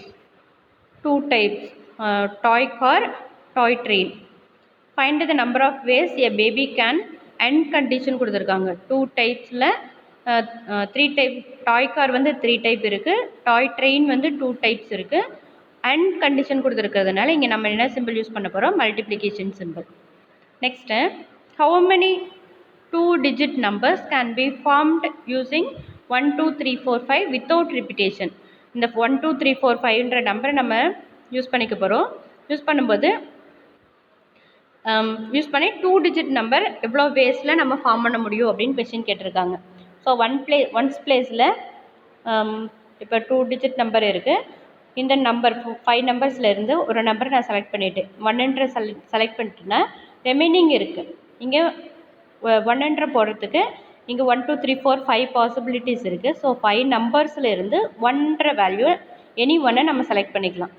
toy car, toy train. Find the number of ways a baby can end condition கொடுத்துருக்காங்க. 2 டைப்ஸில் த்ரீ டைப். டாய் கார் வந்து 3 டைப் இருக்குது. டாய் ட்ரெயின் வந்து 2 டைப்ஸ் இருக்குது. அண்ட் கண்டிஷன் கொடுத்துருக்கிறதுனால இங்கே நம்ம என்ன சிம்பிள் யூஸ் பண்ண போகிறோம்? Multiplication simple. Next, how many 2-digit numbers can be formed using 1 2 3 4 5 without repetition. இந்த 1 2 3 4 5ன்ற நம்பரை நம்ம யூஸ் பண்ணிக்க போகிறோம். யூஸ் பண்ணும்போது யூஸ் பண்ணி 2-digit நம்பர் எவ்வளோ வேஸில் நம்ம ஃபார்ம் பண்ண முடியும் அப்படின்னு கொஸ்டின் கேட்டிருக்காங்க. ஸோ ஒன்ஸ் பிளேஸில் இப்போ 2-digit நம்பர் இருக்குது. இந்த நம்பர் 5 நம்பர்ஸ்லேருந்து ஒரு நம்பரை நான் செலக்ட் பண்ணிவிட்டேன். 1 செலக்ட் பண்ணிட்டேன்னா ரிமைனிங் இருக்குது. இங்கே 1 போடுறதுக்கு இங்கே 1 2 3 4 5 பாசிபிலிட்டிஸ் இருக்குது. ஸோ 5 நம்பர்ஸ்லேருந்து 1 வேல்யூ எனி ஒன்னை நம்ம செலக்ட் பண்ணிக்கலாம்.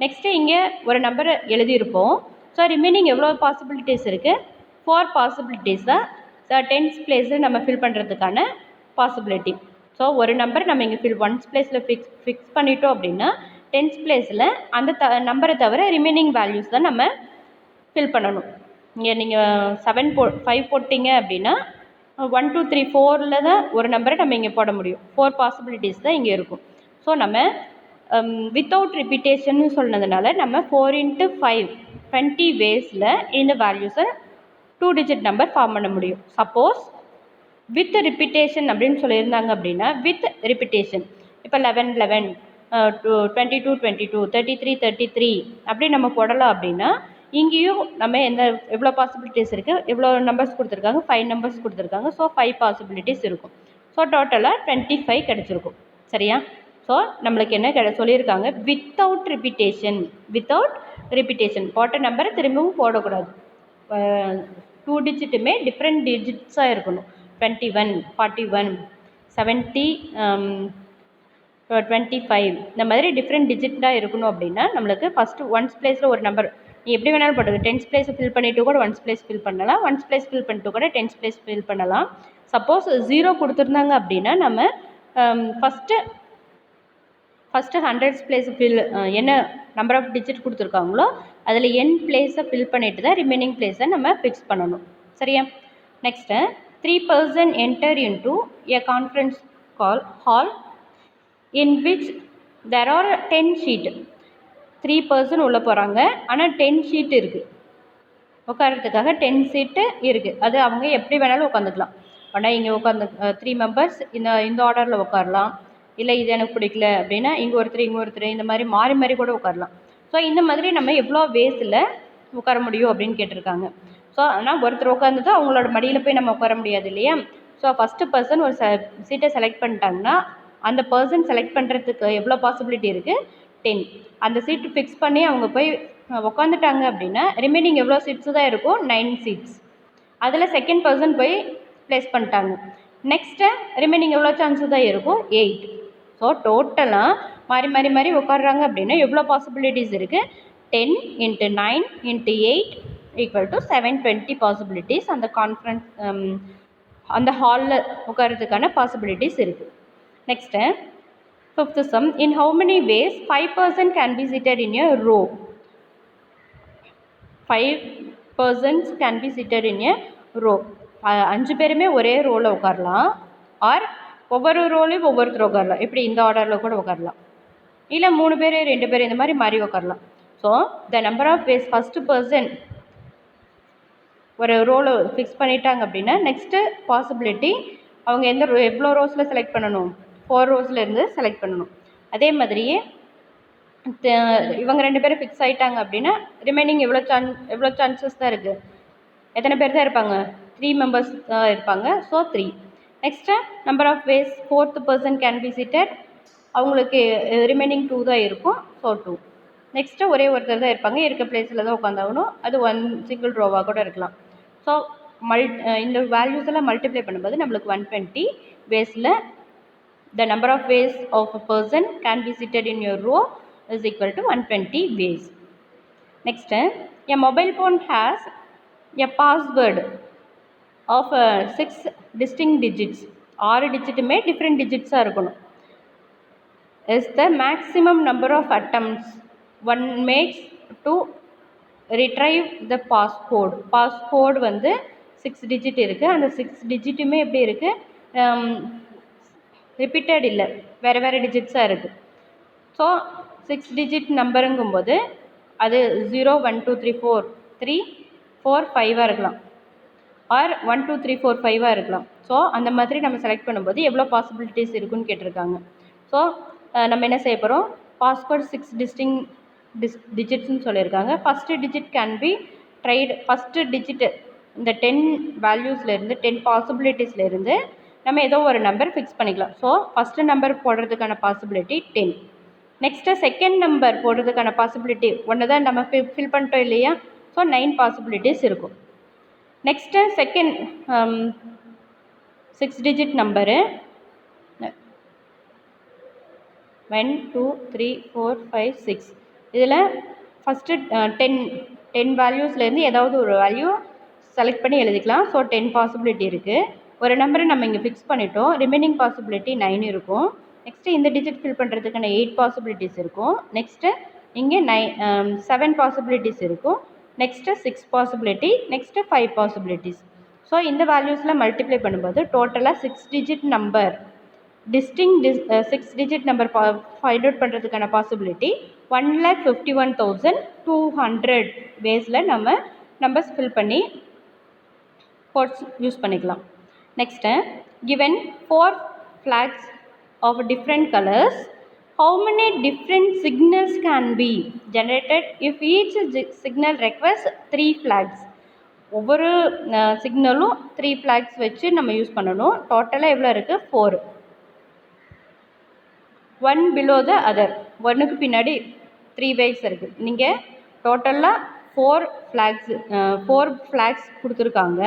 நெக்ஸ்ட்டு இங்கே ஒரு நம்பரை எழுதியிருப்போம். ஸோ ரிமைனிங் எவ்வளோ பாசிபிலிட்டிஸ் இருக்குது? 4 பாசிபிலிட்டிஸ் தான். ஸோ 10th பிளேஸில் நம்ம ஃபில் பண்ணுறதுக்கான பாசிபிலிட்டி. ஸோ ஒரு நம்பர் நம்ம இங்கே ஒன்ஸ் பிளேஸில் ஃபிக்ஸ் பண்ணிட்டோம் அப்படின்னா 10th பிளேஸில் அந்த நம்பரை தவிர ரிமைனிங் வேல்யூஸ் தான் நம்ம ஃபில் பண்ணணும். இங்கே நீங்கள் 5 போட்டிங்க அப்படின்னா 1 2 3 4ல் தான் ஒரு நம்பரை நம்ம இங்கே போட முடியும். 4 பாசிபிலிட்டிஸ் தான் இங்கே இருக்கும். ஸோ நம்ம வித்தவுட் ரிப்பீட்டேஷன் சொன்னதுனால நம்ம 4 × 5 20 வேஸில் இந்த வேல்யூஸை 2-digit நம்பர் ஃபார்ம் பண்ண முடியும். சப்போஸ் வித் ரிப்பீட்டேஷன் அப்படின்னு சொல்லியிருந்தாங்க அப்படின்னா வித் ரிப்பீட்டேஷன் இப்போ 11 11 22 22 33 33 அப்படி நம்ம போடலாம். அப்படின்னா இங்கேயும் நம்ம எவ்வளோ பாசிபிலிட்டிஸ் இருக்குது, எவ்வளோ நம்பர்ஸ் கொடுத்துருக்காங்க? 5 நம்பர்ஸ் கொடுத்துருக்காங்க. ஸோ 5 பாசிபிலிட்டிஸ் இருக்கும். ஸோ டோட்டலாக 25 கிடச்சிருக்கும். சரியா? ஸோ நம்மளுக்கு என்ன சொல்லியிருக்காங்க? வித்தவுட் ரிப்பீட்டேஷன் போட்ட நம்பரை திரும்பவும் போடக்கூடாது. 2-digitமே டிஃப்ரெண்ட் டிஜிட்ஸாக இருக்கணும். 21 41 70 25 இந்த மாதிரி டிஃப்ரெண்ட் டிஜிட்டாக இருக்கணும். அப்படின்னா நம்மளுக்கு ஃபஸ்ட்டு ஒன்ஸ் பிளேஸில் ஒரு நம்பர் நீ எப்படி வேணாலும் போடுறது. 10th பிளேஸை ஃபில் பண்ணிவிட்டு கூட ஒன்ஸ் பிளேஸ் ஃபில் பண்ணலாம். ஒன்ஸ் பிளேஸ் ஃபில் பண்ணிட்டு கூட 10th பிளேஸ் ஃபில் பண்ணலாம். சப்போஸ் 0 கொடுத்துருந்தாங்க அப்படின்னா நம்ம ஃபஸ்ட்டு 100th பிளேஸ் என்ன நம்பர் ஆஃப் டிஜிட் கொடுத்துருக்காங்களோ அதில் n பிளேஸை ஃபில் பண்ணிட்டு தான் ரிமைனிங் பிளேஸை நம்ம ஃபிக்ஸ் பண்ணணும். சரியா? Next, 3 persons enter into a conference hall in which there are 10 sheets. 3 persons உள்ளே போகிறாங்க. ஆனால் 10 ஷீட் இருக்குது. உட்காரத்துக்காக 10 சீட்டு இருக்குது. அது அவங்க எப்படி வேணாலும் உட்காந்துக்கலாம். ஆனால் இங்கே உட்காந்து 3 மெம்பர்ஸ் இந்த ஆர்டரில் உட்காரலாம். இல்லை இது எனக்கு பிடிக்கல அப்படின்னா இங்கே ஒருத்தர் இந்த மாதிரி மாறி மாறி கூட உட்காரலாம். ஸோ இந்த மாதிரி நம்ம எவ்வளோ வேஸில் உட்கார முடியும் அப்படின்னு கேட்டிருக்காங்க. ஸோ ஆனால் ஒருத்தர் உட்காந்துட்டு அவங்களோட மடியில் போய் நம்ம உட்கார முடியாது இல்லையா? ஸோ ஃபஸ்ட்டு பர்சன் ஒரு சீட்டை செலக்ட் பண்ணிட்டாங்கன்னா அந்த பர்சன் செலக்ட் பண்ணுறதுக்கு எவ்வளோ பாசிபிலிட்டி இருக்குது? 10. அந்த சீட்டு ஃபிக்ஸ் பண்ணி அவங்க போய் உட்காந்துட்டாங்க அப்படின்னா ரிமைனிங் எவ்வளோ சீட்ஸு தான் இருக்கும்? 9 சீட்ஸ். அதில் செகண்ட் பர்சன் போய் ப்ளேஸ் பண்ணிட்டாங்க. நெக்ஸ்ட்டு ரிமைனிங் எவ்வளோ சான்ஸு தான் இருக்கும்? 8. ஸோ டோட்டலாக மாறி உட்காடுறாங்க அப்படின்னா எவ்வளோ பாசிபிலிட்டிஸ் இருக்குது? 10 × 9 × 8 = 720 பாசிபிலிட்டிஸ் அந்த கான்ஃபரன்ஸ் அந்த ஹாலில் உட்காரத்துக்கான பாசிபிலிட்டிஸ் இருக்குது. Next, 5th sum. In how many ways 5 persons can be seated in a row? 5 persons can be seated in a row. 5 பேருமே ஒரே ரோவில் உட்காரலாம். ஆர் ஒவ்வொரு ரோலையும் ஒவ்வொருத்தர் உட்காரலாம். எப்படி இந்த ஆர்டரில் கூட உட்காரலாம். இல்லை 3 பேர் 2 பேர் இந்த மாதிரி மாறி உட்காரலாம். So the number of ways first person ஒரு ரோலை ஃபிக்ஸ் பண்ணிட்டாங்க அப்படின்னா நெக்ஸ்ட்டு பாசிபிலிட்டி அவங்க எவ்வளோ ரோஸில் செலக்ட் பண்ணணும்? 4 ரோஸில் இருந்து செலக்ட் பண்ணணும். அதே மாதிரியே இவங்க 2 பேரும் ஃபிக்ஸ் ஆகிட்டாங்க அப்படின்னா ரிமைனிங் எவ்வளோ சான்சஸ் தான் இருக்குது? எத்தனை பேர் தான் இருப்பாங்க? 3 மெம்பர்ஸ் தான் இருப்பாங்க. So 3. Next number of ways 4th person can be seated. அவங்களுக்கு ரிமைனிங் 2 தான் இருக்கும். ஸோ 2. நெக்ஸ்ட்டு ஒரே ஒருத்தர் தான் இருப்பாங்க. இருக்க பிளேஸில் தான் உட்காந்தாகணும். அது 1 சிங்கிள் ரோவாக கூட இருக்கலாம். ஸோ இந்த வேல்யூஸ் எல்லாம் மல்டிப்ளை பண்ணும்போது நம்மளுக்கு 120 வேஸில் the number of ways of a person can be seated in your row is equal to 120 ways. Next, a mobile phone has a password of 6 distinct digits. 6 டிஜிட்டுமே different டிஜிட்ஸாக இருக்கணும். is the maximum number of attempts one makes to retrieve the passcode. passcode வந்து 6 digit இருக்குது. அந்த 6 டிஜிட்டுமே எப்படி இருக்குது? Repeated இல்லை, வேறு வேறு டிஜிட்ஸாக இருக்குது. ஸோ 6 டிஜிட் நம்பருங்கும்போது அது 0 1 2 3 4 3 4 5 இருக்கலாம், ஆர் 1 2 3 4 5 இருக்கலாம். ஸோ அந்த மாதிரி நம்ம செலக்ட் பண்ணும்போது எவ்வளோ பாசிபிலிட்டிஸ் இருக்குன்னு கேட்டிருக்காங்க. ஸோ நம்ம என்ன செய்ய போகிறோம், பாஸ்வேர்ட் 6 டிஜிட்ஸ்ன்னு சொல்லியிருக்காங்க. First digit can be tried. First digit இந்த 10 வேல்யூஸ்லேருந்து 10 பாசிபிலிட்டிஸ்லேருந்து நம்ம ஏதோ ஒரு நம்பர் ஃபிக்ஸ் பண்ணிக்கலாம். ஸோ ஃபஸ்ட்டு நம்பர் போடுறதுக்கான பாசிபிலிட்டி 10. நெக்ஸ்ட்டு செகண்ட் நம்பர் போடுறதுக்கான பாசிபிலிட்டி ஒன்று தான் நம்ம ஃபில் பண்ணிட்டோம் இல்லையா. ஸோ 9 பாசிபிலிட்டிஸ் இருக்கும். Next second 6 digit number 1 2 3 4 5 6. இதில் ஃபஸ்ட்டு 10 வேல்யூஸ்லேருந்து ஏதாவது ஒரு வேல்யூ செலக்ட் பண்ணி எழுதிக்கலாம். ஸோ 10 பாசிபிலிட்டி இருக்குது. ஒரு நம்பரை நம்ம இங்கே ஃபிக்ஸ் பண்ணிட்டோம். ரிமைனிங் பாசிபிலிட்டி 9 இருக்கும். நெக்ஸ்ட்டு இந்த டிஜிட் ஃபில் பண்ணுறதுக்கான 8 பாசிபிலிட்டிஸ் இருக்கும். நெக்ஸ்ட்டு இங்கே 7 பாசிபிலிட்டிஸ் இருக்கும். Next 6 possibility, next 5 possibilities. So இந்த வேல்யூஸில் மல்டிப்ளை பண்ணும்போது டோட்டலாக 6 digit number 6 digit number find out பண்ணுறதுக்கான பாசிபிலிட்டி 1,51,200 வேஸில் நம்ம நம்பர்ஸ் ஃபில் பண்ணி கோட்ஸ் யூஸ் பண்ணிக்கலாம். Next given 4 flags of different colors, how many different signals can be generated if each signal requires 3 flags? ஒவ்வொரு சிக்னலும் 3 flags வச்சு நம்ம use பண்ணணும். டோட்டலாக எவ்வளோ இருக்குது, 4. 1 below the other, ஒன்றுக்கு பின்னாடி 3 ways இருக்குது. நீங்கள் டோட்டலாக 4 flags கொடுத்துருக்காங்க.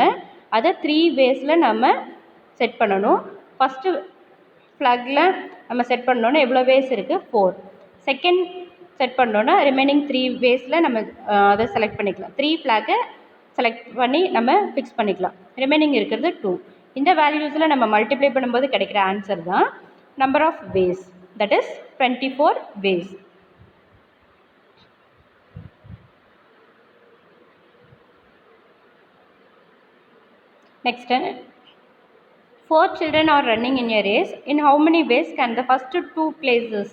அதை 3 waysல நம்ம செட் பண்ணணும். ஃபஸ்ட்டு ஃப்ளாகில் நம்ம செட் பண்ணோன்னா எவ்வளோ வேஸ் இருக்குது, 4. செகண்ட் செட் பண்ணோன்னா ரிமைனிங் 3 வேஸில் நம்ம அதை செலக்ட் பண்ணிக்கலாம். 3 ஃப்ளாகை செலக்ட் பண்ணி நம்ம ஃபிக்ஸ் பண்ணிக்கலாம். ரிமைனிங் இருக்கிறது 2. இந்த வேல்யூஸில் நம்ம மல்டிப்ளை பண்ணும்போது கிடைக்கிற ஆன்சர் தான் number of ways, that is 24 ways. Next, 4 children are running in a race. In how many ways can the first 2 places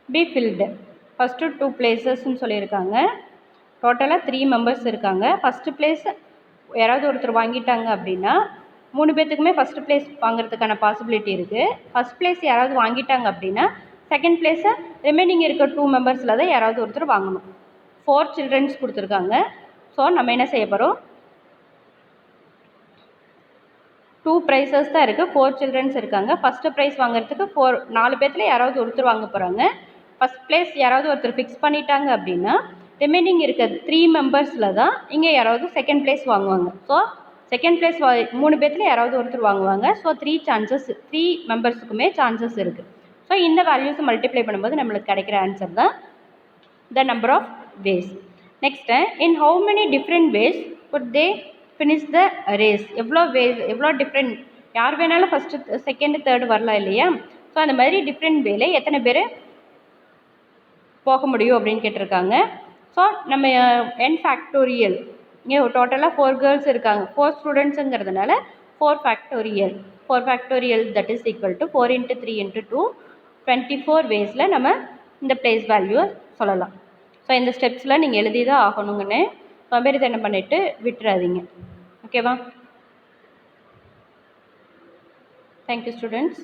be filled? First 2 places ன்னு சொல்லியிருக்காங்க. டோட்டலாக 3 மெம்பர்ஸ் இருக்காங்க. ஃபஸ்ட்டு பிளேஸ் யாராவது ஒருத்தர் வாங்கிட்டாங்க அப்படின்னா 3 பேர்த்துக்குமே ஃபஸ்ட்டு பிளேஸ் வாங்குறதுக்கான பாசிபிலிட்டி இருக்குது. ஃபஸ்ட் பிளேஸ் யாராவது வாங்கிட்டாங்க அப்படின்னா செகண்ட் பிளேஸை ரிமைனிங் இருக்க 2 மெம்பர்ஸில் தான் யாராவது ஒருத்தர் வாங்கணும். 4 சில்ட்ரன்ஸ் கொடுத்துருக்காங்க. ஸோ நம்ம என்ன செய்ய போகிறோம், 2 ப்ரைஸஸ் தான் இருக்குது. 4 சில்ட்ரன்ஸ் இருக்காங்க. ஃபஸ்ட்டு ப்ரைஸ் வாங்குறதுக்கு 4 பேர்த்தில் யாராவது ஒருத்தர் வாங்க போகிறாங்க. ஃபஸ்ட் பிளேஸ் யாராவது ஒருத்தர் ஃபிக்ஸ் பண்ணிட்டாங்க அப்படின்னா ரிமைனிங் இருக்க 3 மெம்பர்ஸில் தான் இங்கே யாராவது செகண்ட் பிளேஸ் வாங்குவாங்க. ஸோ செகண்ட் பிளேஸ் 3 பேர்த்தில் யாராவது ஒருத்தர் வாங்குவாங்க. ஸோ 3 மெம்பர்ஸுக்குமே சான்சஸ் இருக்குது. ஸோ இந்த வேல்யூஸை மல்டிப்ளை பண்ணும்போது நம்மளுக்கு கிடைக்கிற ஆன்சர் தான் the number of ways. Next in how many different ways could they finish the race? எவ்வளோ டிஃப்ரெண்ட், யார் வேணாலும் ஃபஸ்ட்டு செகண்டு தேர்டு வரலாம் இல்லையா. ஸோ அந்த மாதிரி டிஃப்ரெண்ட் வேல எத்தனை பேர் போக முடியும் அப்படின்னு கேட்டிருக்காங்க. ஸோ நம்ம n ஃபேக்டோரியல், இங்கே டோட்டலாக 4 கேர்ள்ஸ் இருக்காங்க, 4 ஸ்டூடெண்ட்ஸுங்கிறதுனால 4 factorial that is equal to 4 × 3 × 2 24 வேஸில் நம்ம இந்த பிளேஸ் வேல்யூவை சொல்லலாம். ஸோ இந்த ஸ்டெப்ஸில் நீங்கள் எழுதி தான் ஆகணுங்கன்னு சோம்பேறித்தனம் பண்ணிவிட்டு விட்டுறாதீங்க. ஓகேவா? Thank you students.